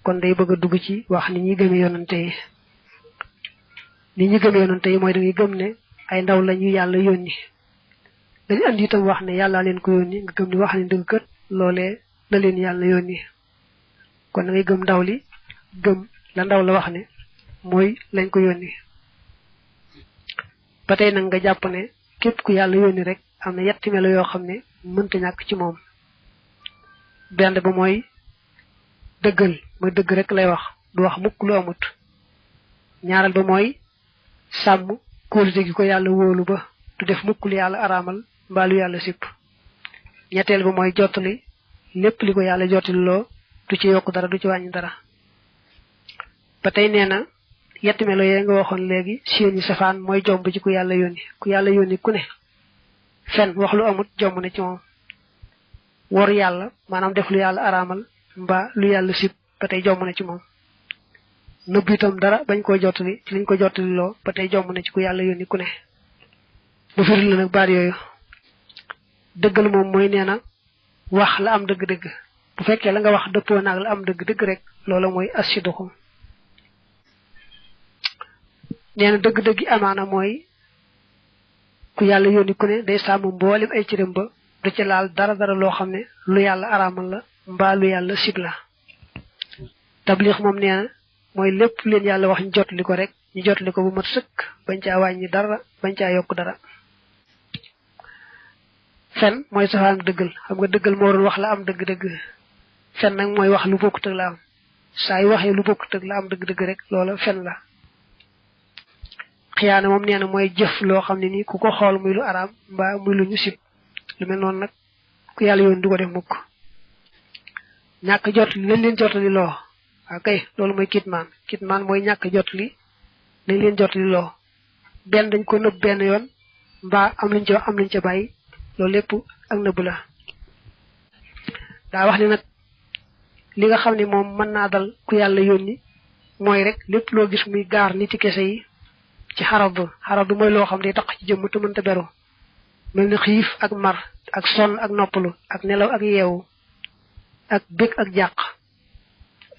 kon day bëgg dugg ci wax ni ñi gëmé yonante yi ni ñi gëmé yonante yi moy da ngay gëm ne ay ndaw lañu yalla yoni dañ andi itam wax ne yalla leen ko yoni nga gëm ni wax ni dëgg kët lolé la leen yalla yoni kon da ngay gëm ndaw li gëm la ndaw la wax ne moy lañ ko yoni batay nak nga japp ne képp ku yalla yoni rek amna yetti melo yo xamne mënta ñak ci mom benn ba moy deugal moy deug rek lay wax du wax mukk lu amut ñaaral ba moy sam kóolute gi ko yalla wolu ba du def mukk lu yalla aramal mbalu yalla sip ñettel ba moy jotali lepp liko yalla jotali lo du ci yok dara du ci wañu dara batay neena yetti melo ye nga waxon legi seeni safaan moy jomb ci ku yalla yoni ku ne fen wax lu amut jomb na ci mom wor yalla manam def lu yalla aramal mba lu yalla sip batay jomb na ci mom nubitam dara bañ ko jotali ci liñ ko jotali lo batay jomb na ci ku yalla yoni ku ne bu firil nak baat yoyu deugal mom moy neena wax la am deug deug bu fekke la nga wax deppo nak la am deug deug rek lolo moy asiduhum neena deug deug amana moy ku yalla yoni ku ne day sam mbolim ay ciirem ba du ci laal dara lo xamne lu yalla aramal la mba lu yalla sibla tabligh mom neena moy lepp leen yalla wax ñu jotali ko rek ñu jotali ko bu mat seuk bañ ca wañi dara bañ ca yok dara fen moy safaan deugal xam nga deugal mo doon wax la am deug deug fen nak moy wax lu bokut ak la am say waxe lu bokut ak la am deug deug rek loola fen la xiyana mom neena moy jëf lo xamni ni ku ko xol muy lu arab mba muy lu ñu sip lu mel non nak ku yalla yoon du ko def mukk ñak jot leen jotali lo akay lolu moy kitman moy ñak jotali leen jotali lo ben dañ ko neub ben yoon mba am luñ ci bayyi lolu lepp ak neub la da wax ni nak li nga xamni mom man na dal ku yalla yoni moy rek lepp lo gis muy gar ni ci kesse yi ci haradu moy lo xamni tax ci jëm tu mënta beru melni xif ak mar ak son ak noppalu ak nelaw ak yewu ak bekk ak jaq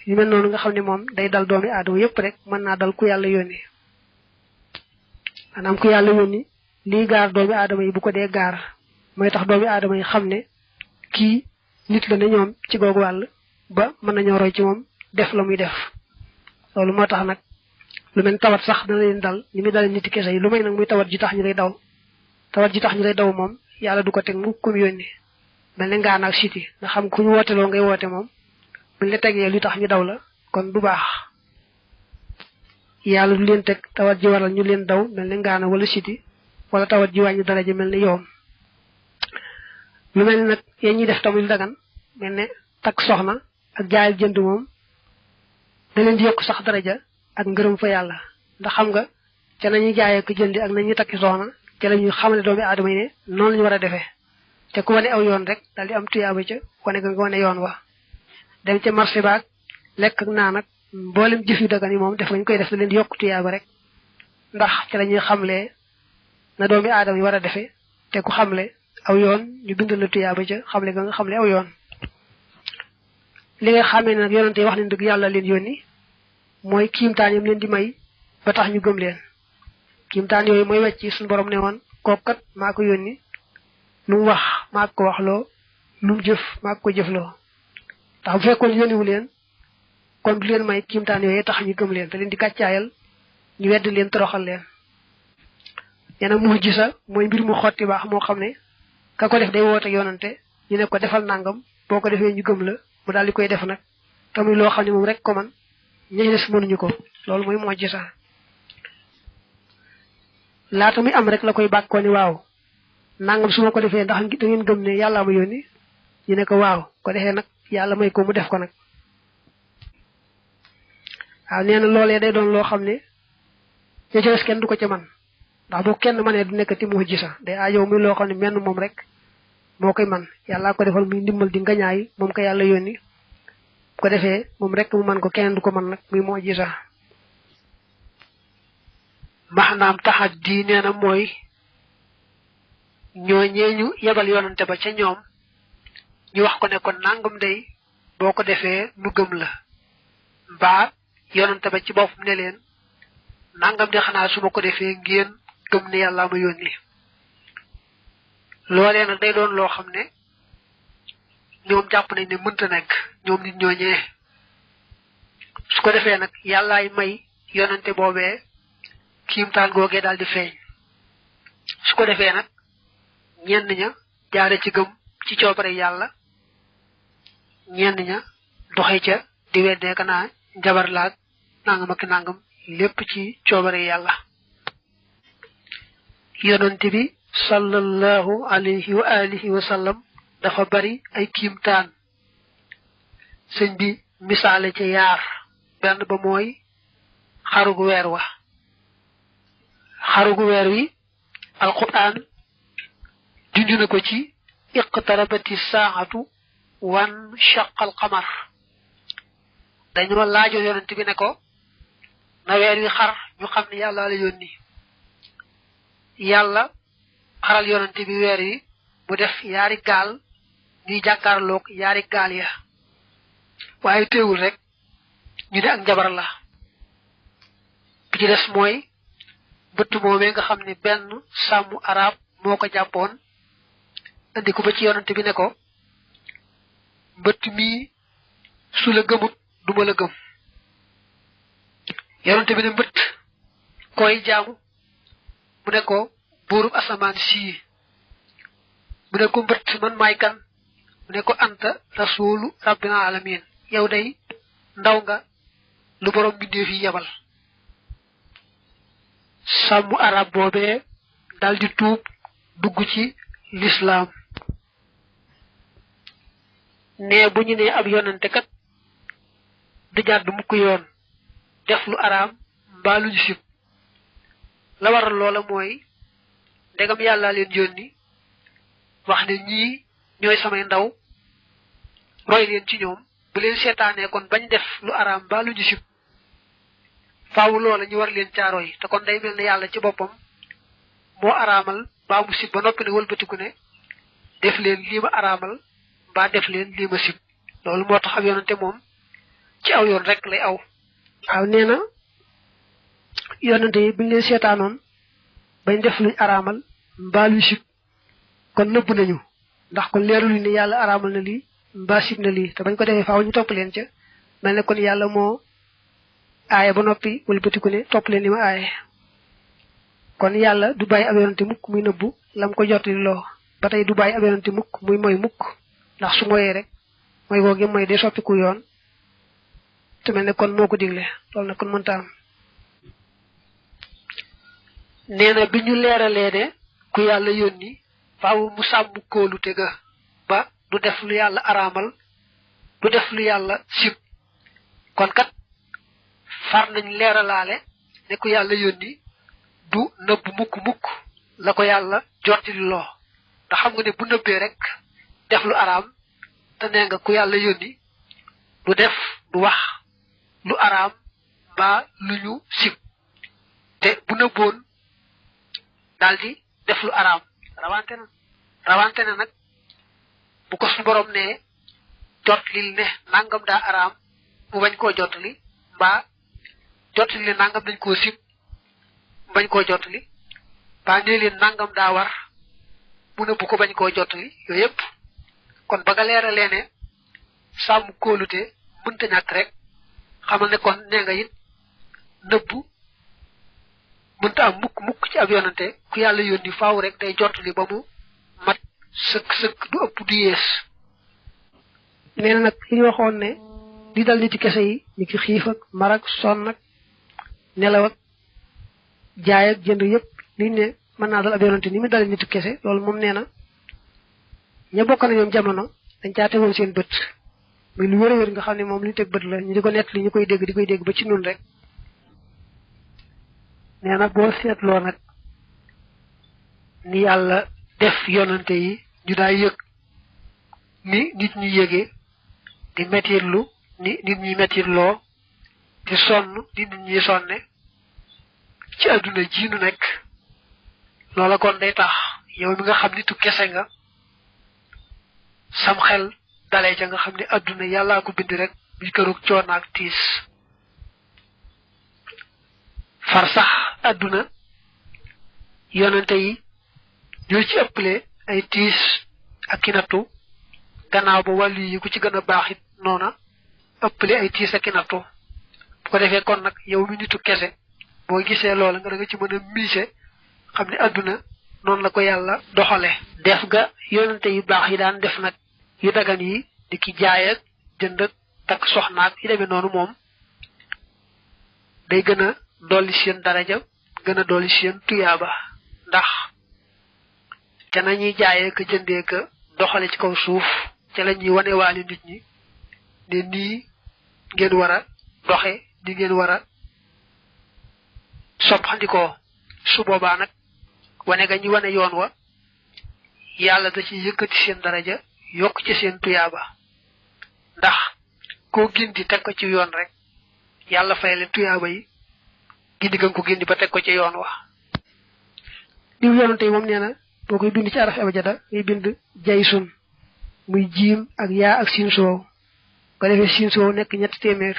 yu mel non nga xamni mom day dal doomi aadama yépp rek man na dal ku yalla yoni anam ku yalla yoni li gar doomi aadama yi bu ko dé gar moy tax doomi aadama yi xamne ki nit la ne ñoom ci gogu wal ba mën nañu roy ci mom def la muy def lolu motax nak lu mel tawat sax da leen dal ni mi dal nit kessa yi lu may nak muy tawat ji tax ñu lay daw tawat ji tax ñu lay daw mom yalla du ko tek mu kum yoni melni nga nak city nga xam ku ñu wote lo ngay wote mom buñ la tegge lu tax ñu daw la kon du baax yalla du leen tek tawat ji waral ñu leen daw melni nga na wala city wala tawat ji wañu dara ji melni yoom lu mel nak ye ñi def tamul dagan melni tak soxna ak jaay jënd mom da leen di yok sax daraja ak ngeureum fa yalla ndax xam nga ca nañu jaay ak jëndi ak nañu takki soxna ca lañu xamal doomi adamay ne non lañu wara defé ca ku wone aw yoon rek daldi am tuyaba ca wone nga wone yoon wa dem ca marché baak lek ak naan ak mbolem jëf yu dagan yi mom def lañ koy def da leen di yok tuyaba rek ndax ca lañu xamlé na doomi adamay wara defé te ku xamlé aw yoon ñu bindal la tuyaba ca xamlé nga xamlé aw yoon li nga xamé nak yonenté wax ni deug yalla leen yoni moy kimtaan yam leen di may ba tax ñu gëm leen kimtaan yoy moy wacc suñu borom neewon kokkat mako yoni lu wax mako wax lo lu jëf mako jëf lo tax fekkon yoni wu leen kon du leen may kimtaan yoy tax ñu gëm leen da leen di kaccaayal ñu wedd leen toroxal leen yana mu'jiza moy mbir mu xoti bax mo xamne ka ko def day wote yonante ñu ne ko defal nangam boko defé ñu gëm la mu dal di koy def nak tamuy lo xamni mom rek ko man ñi dess mënu ñuko lool moy mu'jiza laata muy am rek la koy bakko ni waaw nangam suma ko defé ndax da ngeen gëm ne yalla ma yoni ñu ne ko waaw ko defé nak yalla may ko mu def ko nak waaw neena lolé day doon lo xamne ci dess kenn du ko ci man ndax bu kenn mané du nekkati mu'jiza day aajo muy lo xamne menn mom rek mo koy man yalla ko defal muy ndimbal di ngañaay mom ko yalla yoni ko defé mom rek mu man ko kenn du ko man nak muy mu'jiza mahnam tahaddi neena moy ñoñeñu yebal yonante ba ca ñoom ñu wax ko ne ko nangam day boko defé nu gëm la mbaa yonante ba ci boppam ne leen nangam di xanaa su ma ko defee ngeen gëm ne yàlla ma yónni loolee nag day doon loo xam ne ñoom jàpp nañ ne mënta nekk ñoom nit ñooñee su ko defee nag yàllaay may yonante boobee kiimtaan googee daal di feeñ su ko defee nag ñenn ña jaare ci gëm ci coobare yàlla ñenn ña doxe ca di weddee ka naa njabar laag nangam ak nangam lépp ci coobare yàlla yonante bi sallallahu alayhi wa alihi wa sallam dafa bari ay kiimtaan sëñ bi misaale ci yaar benn ba mooy xarugu weer wa xarugu weer wi alquran junj na ko ci iqtarabati saa'atu wan shaqal qamar dañoo laajoon yonent bi ne ko na weer wi xar ñu xam ne yàlla la yónni yàlla xaral yonent bi weer wi mu def yaari gaal ñuy jàkkaarloog yaari gaal ya waaye teewul rek ñu ne ak njabar la bi ci des mooy bëtt moomee nga xam ne benn sàmmu arab moo ko jàppoon andi ko ba ci yonante bi ne ko mbëtt mii su la gëmut duma la gëm yonante bi ne mbëtt koy jaamu mu ne ko buurub asamaan sii mu ne ko mbëtt man maay kan mu ne ko anta rasulu rabbil alamin yow day ndaw nga lu borom bindéef yi yebal sàmmu arab boobee daldi tuub dugg ci lislaam ne bu ñu ne ab yonante kat du jàdd mukk yoon def lu araam mbaa lu ñu sib la waral loola mooy ndegam yàlla leen yónni wax ne ñii ñooy samay ndaw roy leen ci ñoom bu leen seetaanee kon bañ def lu araam mbaa lu ñu sib faawu loola ñu war leen caaro yi te kon day mel ne yàlla ci boppam moo araamal mbaa mu sib ba noppi ne wëlbatiku ne def leen lii ma araamal mbaa def leen lii ma sib loolu moo tax ab yonante moom ci aw yoon rek lay aw waaw nee na yonante yi buñ leen seetaanoon bañ def luñ araamal mbaa luñ sib kon nëbb nañu ndax kon leerul ne yàlla araamal na lii mbaa sib na lii te bañ ko defee faaw ñu topp leen ca mel ne kon yàlla moo aaye ba noppi wëlbatiku ne topp leen li ma aaye kon yàlla du bàyyi ab yonante mukk muy nëbbu lam ko jottali loo ba tey du bàyyi ab yonante mukk muy moy mukk ndax su moyee rek mooy googe mooy day soppiku yoon te mel ne kon moo ko digle loolu nag kon mënta am nee na bi ñu leeralee ne ku yàlla yónni faaw mu sàmm kóolute ga ba du def lu yàlla araamal du def lu yàlla sib kon kat far nañ leeralaale ne ku yàlla yónni du nëbb mukk la ko yàlla jottali loo ndax xam nga ne bu nëbbee rek def lu araam te nee nga ku yàlla yónni du def du wax lu araam mbaa lu ñu sib te bu nëbboon daldi def lu araam rawante na nag bu ko su borom ne jotlil ne nangam daa araam mu bañ koo jottali mbaa jottali ne nangam dañ koo sib mu bañ koo jottali mbaa nee leen nangam daa war mu ne bu ko bañ koo jottali yooyu yëpp kon ba nga leeralee ne sàmm kóolute mënta ñàkk rek xamal ne kon nee nga it nëbbu mënta am mukk ci ab yonante ku yàlla yónni faaw rek day jottali ba mu mat sëkk du ëpp du yees nee na nag li ñu waxoon ne li dal nit ci kese yi ni ki xiif ak mar ak sonn ak nelaw ak jaay ak jënd yëpp liñ ne mën naa dal ab yonante ni mu dal nit kese loolu moom nee na ña bokk na ñoom jamono dañ caa tegoon seen bët muy lu wér a wér nga xam ne moom li ñu teg bët la ñu di ko nett li ñu koy dégg di koy dégg ba ci nun rek nee na boo seetloo nag ni yàlla def yonante yi ñu daa yëg ni nit ñi yëgee di mettirlu ni nit ñi mettirloo di sonn di nit ñi sonne ci adduna ji nu nekk loola kon day tax yow mi nga xam nitu kese nga sam xel dalee ca nga xam ne adduna yàllaa ko bind rek bi këroog coono ak tiis far sax aduna yonante yi ñoo ci ëppale ay tiis ak kinatu gannaaw ba wàllu yi ku ci gën a baax it noona ëppale ay tiis ak kinatu bu ko defee kon nag yow mi nitu kese boo gisee loola nga da nga ci mën a miise xam ne aduna noonu la ko yàlla doxale def ga yonante yu baax yi daan def nag yu dagan yi di ki jaay ak jënd ak takk soxnaak yi demee noonu moom day gën a dolli seen daraja gën a dolli seen tuyaaba ndax ca nañuy jaayee ka jëndee ka doxale ci kaw suuf ca la ñuy wanewaale nit ñi ne nii ngeen war a doxe ni ngeen war a soppandikoo su boobaa nag wane ga ñu wane yoon wa yàlla da ci yëkkati seen daraja yokk ci seen tuyaaba ndax koo gindi teg ko ci yoon rek yàlla fay leen tuyaaba yi gindi gan ko gindi ba teg ko ci yoon wa diw yoonante yi moom nee na boo koy bind ci araf abajada ngay bind jaysun muy jiim ak yaa ak siin soow ko defee siin soow nekk 3 téeméer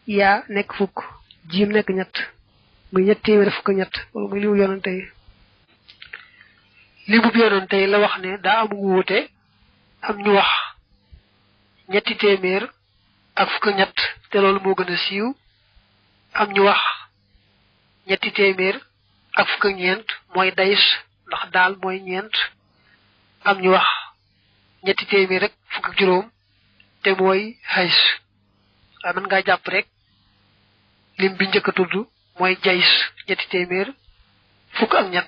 yaa nekk 1 jiim nekk 3 muy 3 téeméer 1 wala muy limu yoonante yi limu yoonante yi la wax ne daa am wuute am ñu wax 3 téeméer ak 1 te loolu moo gën a siiw am ñu wax 3 téeméer ak 1 mooy days ndax daal mooy 4 am ñu wax 3 téeméer rek 1 te mooy hays waaye mën ngaa jàpp rek lim bi njëkk a tudd mooy jays 3 téeméer 1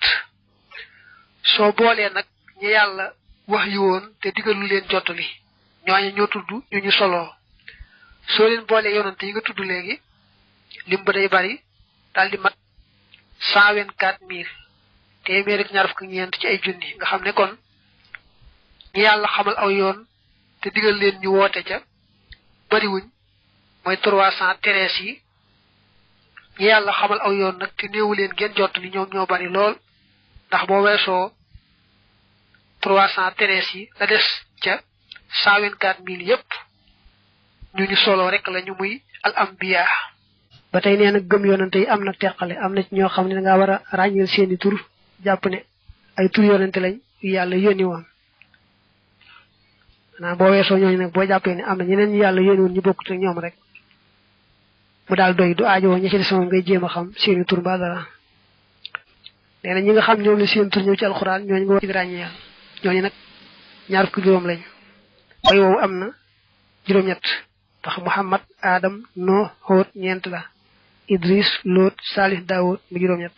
soo boolee nag ñi yàlla wax yi woon te digalu leen jottali ñooñu ñoo tudd ñu solo soo leen boolee yonante yi nga tudd léegi lim ba day bari daal di mat 124000 téeméer ak 24 ci ay junni nga xam ne kon ñi yàlla xamal aw yoon te digal leen ñu woote ca bariwuñ mooy 313 yi ñi yàlla xamal aw yoon nag te néewu leen ngeen jottali ñoom ñoo bari lool ndax boo weesoo 313 yi la des ca 124000 yépp ñu solo rek lañu muy al anbiya ba tey nee na gëm yonante yi am na teqale am na ci ñoo xam ne da ngaa war a ràññeel seeni tur jàpp ne ay tur yonante lañ yu yàlla yónni woon maanaam boo weesoo ñooñu nag boo jàppee ne am na ñeneen ñu yàlla yónni woon ñu bokkut ak ñoom rek mu daal doy du aajo ñi ci des moom ngay jéem a xam seeni tur ba dara nee na ñi nga xam ñoom la seen tur ñëw ci alxuraan ñooñu nga war ci ràññeel ñooñu nag 25 lañ way woowu am na 7 ndax Muhammad Adam Nuh Hud 4 la Idris Lot Salih Daoud mu 7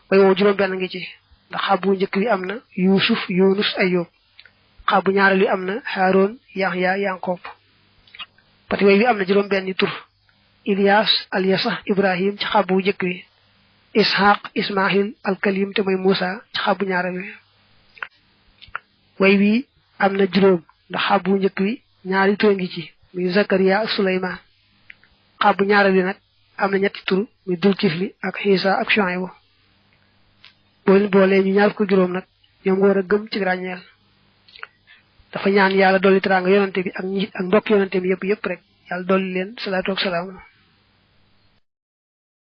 way woowu 7 ngi ci ndax xabu njëkk bi am na Yusuf Yunus Ayub xabu ñaareel bi am na Haroun Yahya Yanqob pati way bi am na 7 tur Ilyas Alyasa Ibrahim ci xabu njëkk bi Ishaq Ismail Al-Kalim te mooy Musa ci xabu ñaareel bi way wi am na 7 ndax xabu njëkk bi ñaari tur ngi ci muy Zakariya ak Suleyman xabu ñaareel bi nag am na 3 tur muy Dulkifli ak Isa ak Shuaybu boole ñu ñaar ko juróom nag ñoom nga war a gëm ci ràññeel dafa ñaan yàlla dolli teraanga yonante bi ak mbokk yonante bi yëpp rek yàlla dolli leen salaatu ak salaam